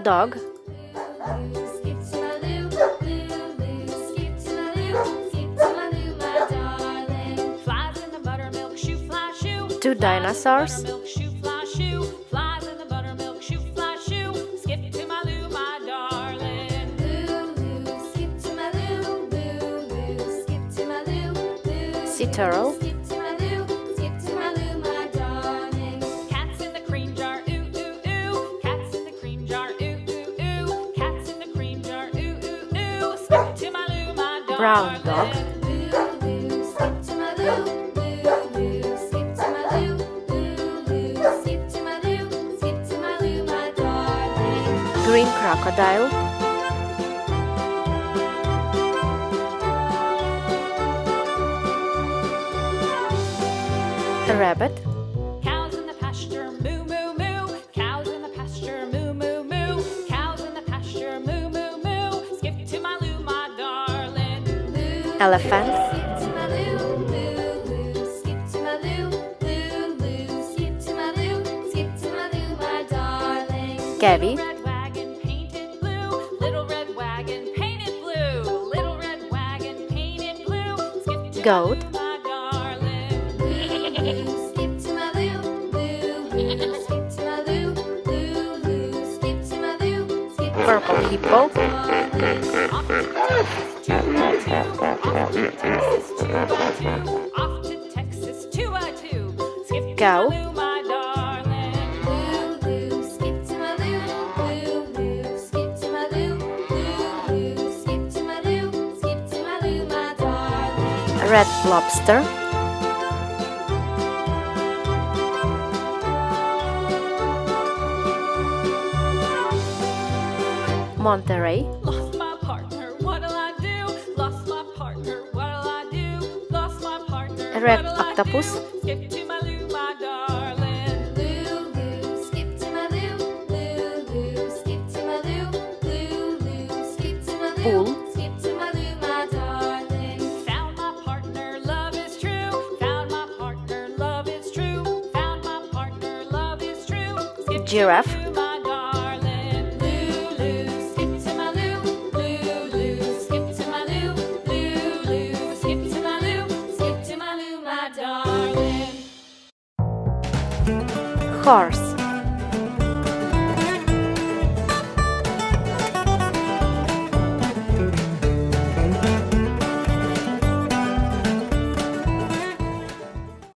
Dog. Skip to my loo, loo, loo. Skip to my loo, skip to my loo, my darling. Flies in the buttermilk shoe, fly shoe. Two dinosaurs. Buttermilk shoe, fly shoe. Flies in the buttermilk shoe, fly shoe. Skip to my loo, my darling. Loo, loo. Skip to my loo, loo, loo. Skip to my loo, loo. Sea turtle. Skip to my loo, skip to my loo, my darling. Cats in the cream jar, ooh, ooh, ooh. Cats in the cream jar, ooh, ooh, ooh. Cats in the cream jar, ooh, ooh, ooh. Skip to my loo, my darling. Brown dog. Loo, loo. Skip to my loo, loo, loo. Skip to my loo, loo, loo. Skip to my loo, skip to my loo, my darling. Green crocodile. A rabbit. Cows in the pasture, moo, moo, moo. Cows in the pasture, moo, moo, moo. Cows in the pasture, moo, moo, moo. Skip to my loo, my darling. Loo, Elephant. skip to my loo, loo, loo. Skip to my loo, loo, loo. Skip to my loo, skip to my loo, my darling. Gabby. Little red wagon painted blue. Little red wagon painted blue. Little red wagon painted blue. Skip to Goat. my loo, my darling. Loo, skip to my loo, loo, loo. Skip to my loo, loo, loo. Skip to my loo, skip to my Purple loo, hippo. off to Texas, 2 by 2. Skip to Cow. my loo, my darling. Loo, loo. Skip to my loo, loo, loo. Skip to my loo, loo, loo. Skip to my loo, skip to my loo, my darling. Red lobster. Monterey. Lost my partner, what'll I do? Lost my partner, what'll I do? Lost my partner, A red what'll I octopus. do? Skip to my loo, my darling. Loo, loo. Skip to my loo, loo, loo. Skip to my loo, loo, loo. Skip to my loo, Pool. skip to my loo, my darling. Found my partner, love is true. Found my partner, love is true. Found my partner, love is true. Skip Giraffe. to my loo, my darling. Loo, loo. Skip to my loo, loo, loo. Skip to my loo, loo, loo. Skip to my loo, skip to my loo, my darling. Horse.